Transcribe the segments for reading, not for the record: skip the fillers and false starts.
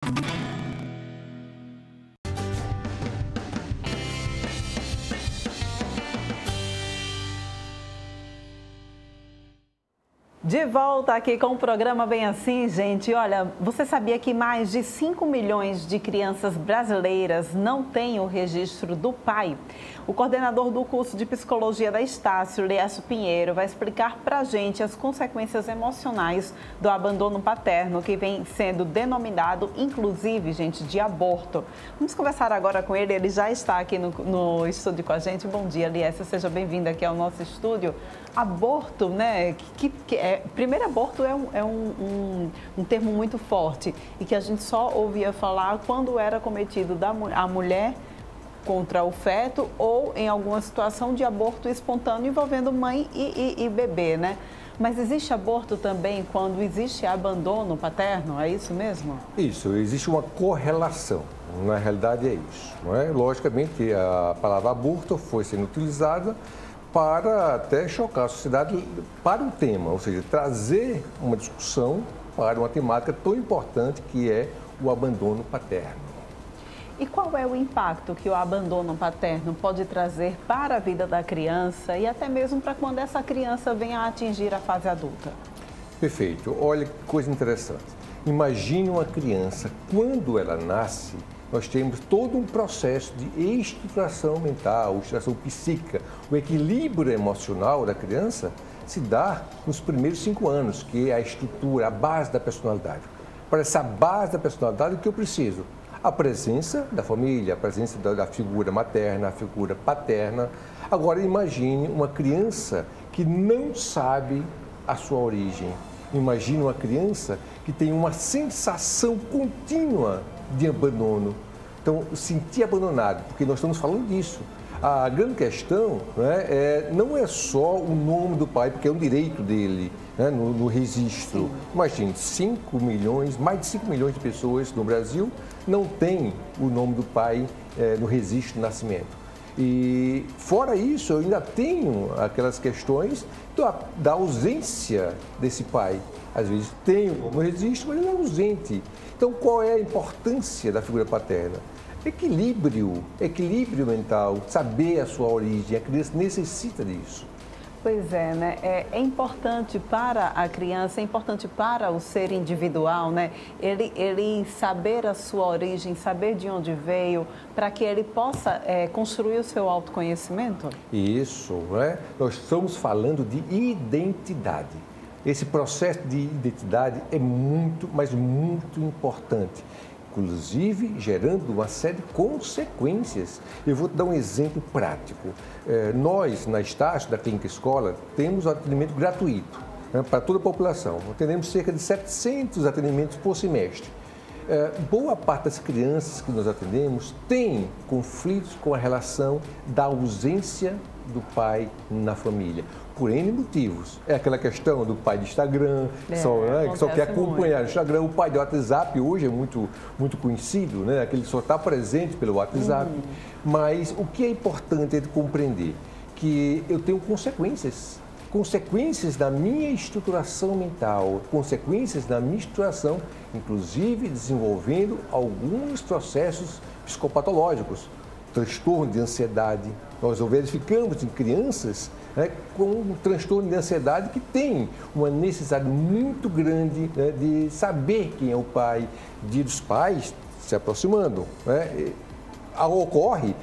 De volta aqui com o programa Bem Assim, gente. Olha, você sabia que mais de 5 milhões de crianças brasileiras não têm o registro do pai? O coordenador do curso de Psicologia da Estácio, Lécio Pinheiro, vai explicar pra gente as consequências emocionais do abandono paterno, que vem sendo denominado, inclusive, gente, de aborto. Vamos conversar agora com ele, ele já está aqui no estúdio com a gente. Bom dia, Lécio, seja bem-vindo aqui ao nosso estúdio. Aborto, né? Primeiro, aborto é um termo muito forte e que a gente só ouvia falar quando era cometido a mulher contra o feto ou em alguma situação de aborto espontâneo envolvendo mãe e bebê, né? Mas existe aborto também quando existe abandono paterno, é isso mesmo? Isso, existe uma correlação, na realidade é isso, não é? Logicamente, a palavra aborto foi sendo utilizada para até chocar a sociedade para o tema, ou seja, trazer uma discussão para uma temática tão importante que é o abandono paterno. E qual é o impacto que o abandono paterno pode trazer para a vida da criança e até mesmo para quando essa criança venha a atingir a fase adulta? Perfeito. Olha que coisa interessante. Imagine uma criança, quando ela nasce, nós temos todo um processo de estruturação mental, estruturação psíquica. O equilíbrio emocional da criança se dá nos primeiros 5 anos, que é a estrutura, a base da personalidade. Para essa base da personalidade, o que eu preciso? A presença da família, a presença da figura materna, a figura paterna. Agora, imagine uma criança que não sabe a sua origem. Imagine uma criança que tem uma sensação contínua de abandono. Então, sentir abandonado, porque nós estamos falando disso. A grande questão, né, não é só o nome do pai, porque é um direito dele, né, no registro. Sim. Imagine, 5 milhões, mais de 5 milhões de pessoas no Brasil não têm o nome do pai no registro de nascimento. E, fora isso, eu ainda tenho aquelas questões da ausência desse pai. Às vezes tem no registro, mas ele é ausente. Então, qual é a importância da figura paterna? Equilíbrio mental, saber a sua origem. A criança necessita disso. Pois é, né? É importante para a criança, é importante para o ser individual, né? Ele saber a sua origem, saber de onde veio, para que ele possa construir o seu autoconhecimento? Isso, né? Nós estamos falando de identidade. Esse processo de identidade é muito, mas muito importante. Inclusive gerando uma série de consequências. Eu vou te dar um exemplo prático. Nós, na Estácio, da Clínica Escola, temos atendimento gratuito, né, para toda a população. Atendemos cerca de 700 atendimentos por semestre. Boa parte das crianças que nós atendemos tem conflitos com a relação da ausência do pai na família, por N motivos. É aquela questão do pai de Instagram, que só quer acompanhar o Instagram. O pai do WhatsApp hoje é muito conhecido, né? Aquele que só está presente pelo WhatsApp. Mas o que é importante é de compreender que eu tenho consequências da minha estruturação mental, consequências da minha estruturação, inclusive desenvolvendo alguns processos psicopatológicos, transtorno de ansiedade. Nós verificamos em crianças, né, com um transtorno de ansiedade que tem uma necessidade muito grande, né, de saber quem é o pai, de os pais se aproximando, né? Ocorre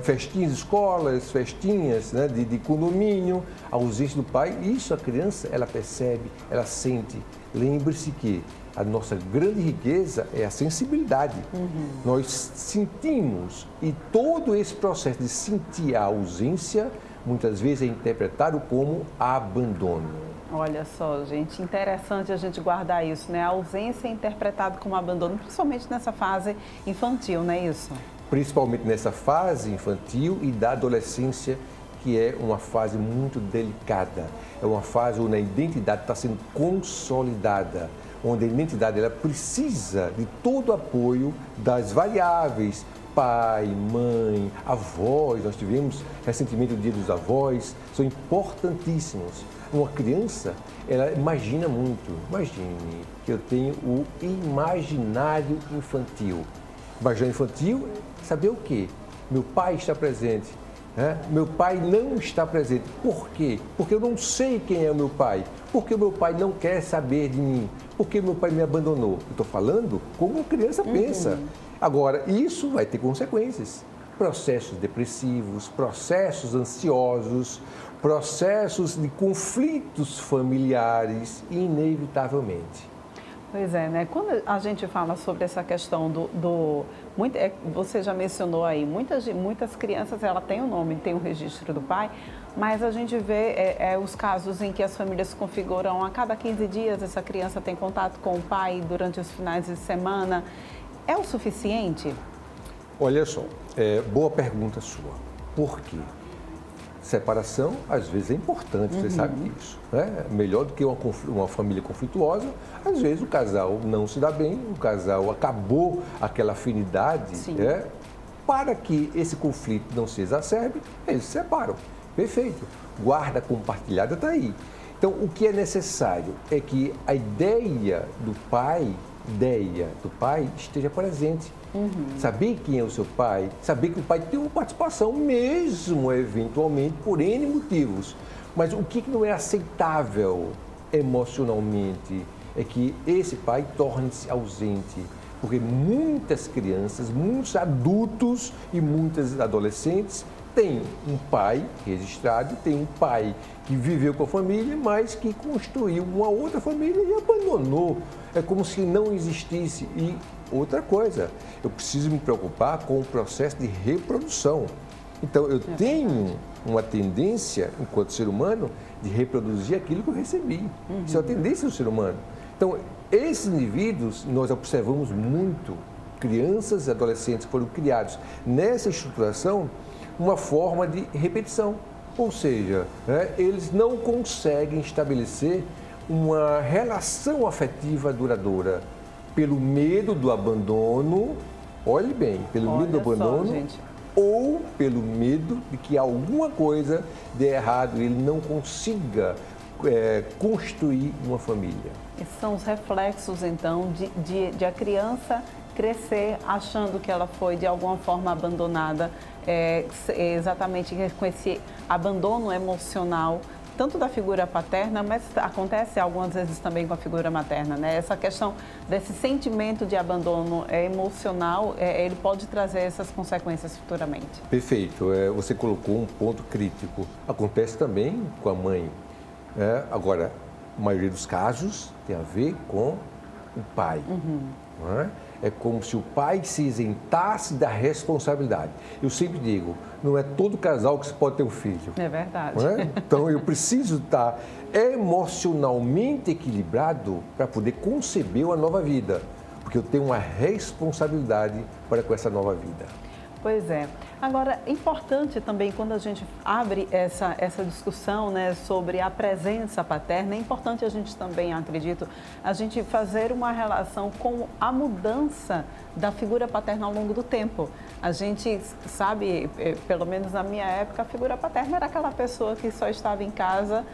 festinhas de escolas, festinhas, né, de condomínio, a ausência do pai. Isso a criança, ela percebe, ela sente. Lembre-se que a nossa grande riqueza é a sensibilidade. Nós sentimos, e todo esse processo de sentir a ausência, muitas vezes é interpretado como abandono. Olha só, gente, interessante a gente guardar isso, né? A ausência é interpretada como abandono, principalmente nessa fase infantil, não é isso? Principalmente nessa fase infantil e da adolescência, que é uma fase muito delicada. É uma fase onde a identidade está sendo consolidada, onde a identidade ela precisa de todo o apoio das variáveis, pai, mãe, avós. Nós tivemos recentemente o Dia dos Avós, são importantíssimos. Uma criança, ela imagina muito. Imagine que eu tenho o imaginário infantil. Imaginário infantil é saber o quê? Meu pai está presente. Meu pai não está presente. Por quê? Porque eu não sei quem é o meu pai. Porque o meu pai não quer saber de mim. Porque meu pai me abandonou. Eu estou falando como uma criança pensa. Agora, isso vai ter consequências. Processos depressivos, processos ansiosos, processos de conflitos familiares, inevitavelmente. Pois é, né? Quando a gente fala sobre essa questão você já mencionou aí, muitas crianças, ela tem o nome, tem o registro do pai, mas a gente vê os casos em que as famílias se configuram a cada 15 dias, essa criança tem contato com o pai durante os finais de semana. É o suficiente? Olha só, boa pergunta sua. Por quê? Separação, às vezes, é importante, você sabe disso. Né? Melhor do que uma família conflituosa. Às vezes, o casal não se dá bem, o casal acabou aquela afinidade. Para que esse conflito não se exacerbe, eles se separam. Perfeito. Guarda compartilhada está aí. Então, o que é necessário é que a ideia do pai esteja presente. Saber quem é o seu pai, saber que o pai tem uma participação, mesmo eventualmente por N motivos. Mas o que não é aceitável emocionalmente é que esse pai torne-se ausente. Porque muitas crianças, muitos adultos e muitas adolescentes têm um pai registrado, tem um pai que viveu com a família, mas que construiu uma outra família e abandonou. É como se não existisse. E outra coisa, eu preciso me preocupar com o processo de reprodução. Então, eu tenho uma tendência, enquanto ser humano, de reproduzir aquilo que eu recebi. Isso é uma tendência do ser humano. Então, esses indivíduos, nós observamos muito, crianças e adolescentes foram criados nessa estruturação, uma forma de repetição. Ou seja, eles não conseguem estabelecer uma relação afetiva duradoura pelo medo do abandono, olhe bem, pelo medo do abandono, ou pelo medo de que alguma coisa dê errado e ele não consiga construir uma família. Esses são os reflexos, então, de a criança crescer achando que ela foi, de alguma forma, abandonada, exatamente com esse abandono emocional, tanto da figura paterna, mas acontece algumas vezes também com a figura materna, né? Essa questão desse sentimento de abandono emocional, ele pode trazer essas consequências futuramente. Perfeito. Você colocou um ponto crítico. Acontece também com a mãe. Agora, a maioria dos casos tem a ver com o pai. Não é? É como se o pai se isentasse da responsabilidade. Eu sempre digo, não é todo casal que se pode ter um filho. É verdade. Não é? Então, eu preciso estar emocionalmente equilibrado para poder conceber uma nova vida. Porque eu tenho uma responsabilidade para com essa nova vida. Pois é. Agora, importante também, quando a gente abre essa discussão, né, sobre a presença paterna, é importante a gente também, acredito, a gente fazer uma relação com a mudança da figura paterna ao longo do tempo. A gente sabe, pelo menos na minha época, a figura paterna era aquela pessoa que só estava em casa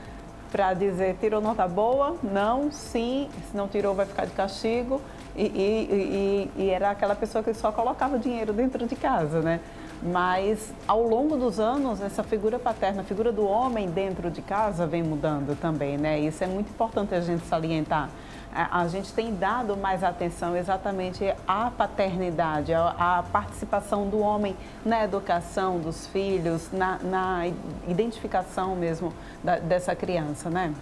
para dizer, tirou nota boa? Não, sim, se não tirou vai ficar de castigo. E era aquela pessoa que só colocava dinheiro dentro de casa, né? Mas, ao longo dos anos, essa figura paterna, a figura do homem dentro de casa vem mudando também, né? Isso é muito importante a gente salientar. A gente tem dado mais atenção exatamente à paternidade, à participação do homem na educação dos filhos, na identificação mesmo dessa criança, né?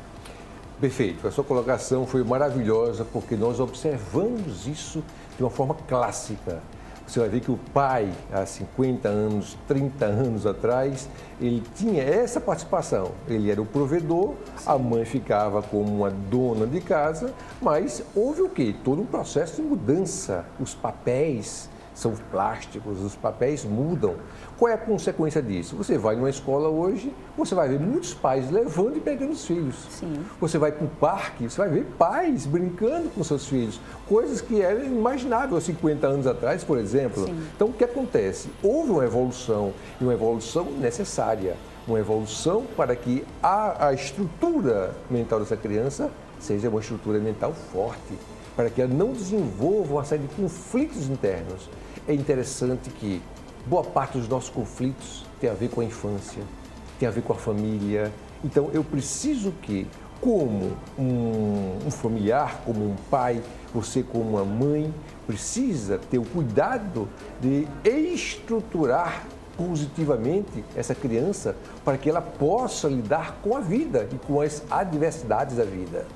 Perfeito. A sua colocação foi maravilhosa porque nós observamos isso de uma forma clássica. Você vai ver que o pai, há 50 anos, 30 anos atrás, ele tinha essa participação. Ele era o provedor, a mãe ficava como uma dona de casa, mas houve o quê? Todo um processo de mudança. Os papéis são plásticos, os papéis mudam. Qual é a consequência disso? Você vai numa escola hoje, você vai ver muitos pais levando e pegando os filhos. Sim. Você vai para o parque, você vai ver pais brincando com seus filhos. Coisas que eram inimagináveis há 50 anos atrás, por exemplo. Sim. Então, o que acontece? Houve uma evolução, e uma evolução necessária. uma evolução para que a estrutura mental dessa criança seja uma estrutura mental forte, para que ela não desenvolva uma série de conflitos internos. É interessante que boa parte dos nossos conflitos tem a ver com a infância, tem a ver com a família. Então, eu preciso que, como um familiar, como um pai, você como uma mãe, precisa ter o cuidado de estruturar positivamente essa criança para que ela possa lidar com a vida e com as adversidades da vida.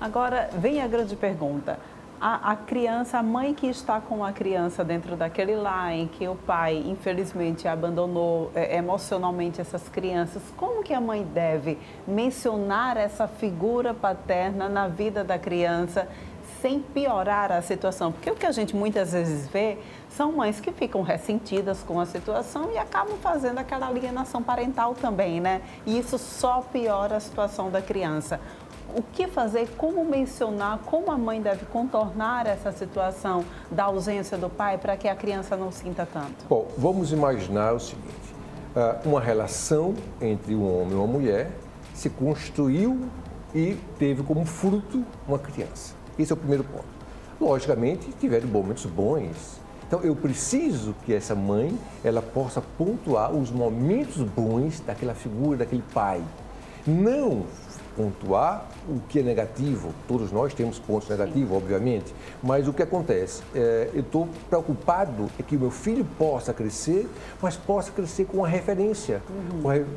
Agora, vem a grande pergunta. A criança, a mãe que está com a criança dentro daquele lar em que o pai, infelizmente, abandonou emocionalmente essas crianças, como que a mãe deve mencionar essa figura paterna na vida da criança sem piorar a situação? Porque o que a gente muitas vezes vê são mães que ficam ressentidas com a situação e acabam fazendo aquela alienação parental também, né? E isso só piora a situação da criança. O que fazer, como mencionar, como a mãe deve contornar essa situação da ausência do pai para que a criança não sinta tanto? Bom, vamos imaginar o seguinte, uma relação entre um homem e uma mulher se construiu e teve como fruto uma criança. Esse é o primeiro ponto. Logicamente, tiveram momentos bons. Então, eu preciso que essa mãe, ela possa pontuar os momentos bons daquela figura, daquele pai. Não pontuar o que é negativo, todos nós temos pontos negativos, obviamente, mas o que acontece? Eu estou preocupado é que o meu filho possa crescer, mas possa crescer com uma referência,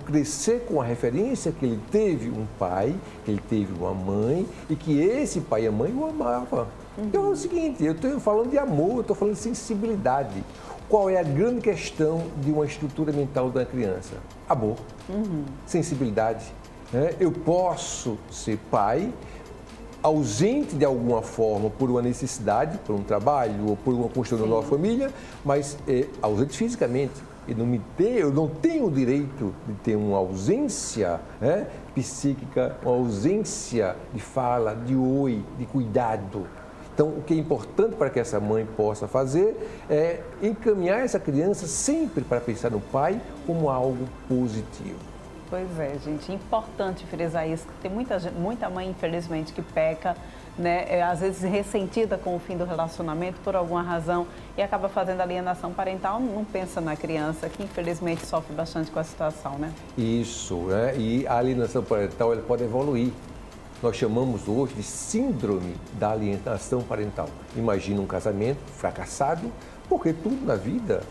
crescer com a referência que ele teve um pai, que ele teve uma mãe e que esse pai e a mãe o amavam. Então é o seguinte, eu estou falando de amor, eu estou falando de sensibilidade. Qual é a grande questão de uma estrutura mental da criança? Amor, sensibilidade. Eu posso ser pai, ausente de alguma forma por uma necessidade, por um trabalho ou por uma construção da nova família, mas ausente fisicamente. Eu não tenho o direito de ter uma ausência psíquica, uma ausência de fala, de oi, de cuidado. Então, o que é importante para que essa mãe possa fazer é encaminhar essa criança sempre para pensar no pai como algo positivo. Pois é, gente, importante frisar isso, que tem muita mãe, infelizmente, que peca, né, às vezes ressentida com o fim do relacionamento por alguma razão e acaba fazendo alienação parental, não pensa na criança, que infelizmente sofre bastante com a situação, né? Isso, né? E a alienação parental, ela pode evoluir. Nós chamamos hoje de síndrome da alienação parental. Imagina um casamento fracassado, porque tudo na vida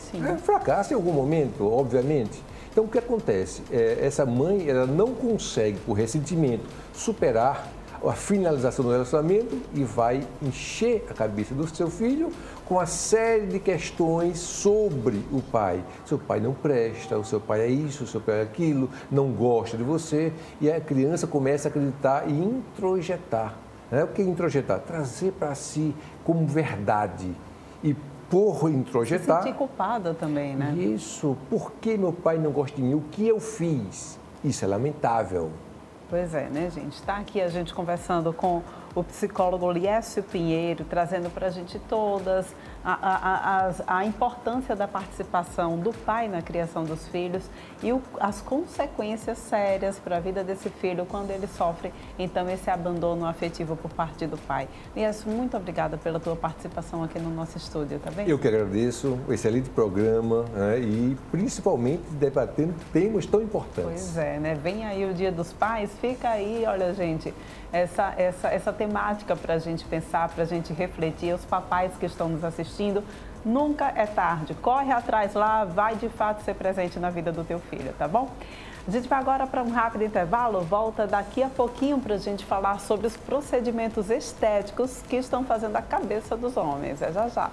fracassa em algum momento, obviamente. Então, o que acontece? Essa mãe, ela não consegue, por ressentimento, superar a finalização do relacionamento e vai encher a cabeça do seu filho com uma série de questões sobre o pai. Seu pai não presta, o seu pai é isso, o seu pai é aquilo, não gosta de você. E a criança começa a acreditar e introjetar. O que é introjetar? Trazer para si como verdade. E por introjetar... Se sentir culpada também, né? Isso. Por que meu pai não gosta de mim? O que eu fiz? Isso é lamentável. Pois é, né, gente? Está aqui a gente conversando com o psicólogo Liécio Pinheiro, trazendo para a gente todas a importância da participação do pai na criação dos filhos e as consequências sérias para a vida desse filho quando ele sofre, então, esse abandono afetivo por parte do pai. Liécio, muito obrigada pela tua participação aqui no nosso estúdio, tá bem? Eu que agradeço, um excelente programa, né, e principalmente debatendo temas tão importantes. Pois é, né? Vem aí o Dia dos Pais, fica aí, olha, gente, essa temática para a gente pensar, para a gente refletir, os papais que estão nos assistindo, nunca é tarde. Corre atrás lá, vai de fato ser presente na vida do teu filho, tá bom? A gente vai agora para um rápido intervalo, volta daqui a pouquinho para a gente falar sobre os procedimentos estéticos que estão fazendo a cabeça dos homens. É já já.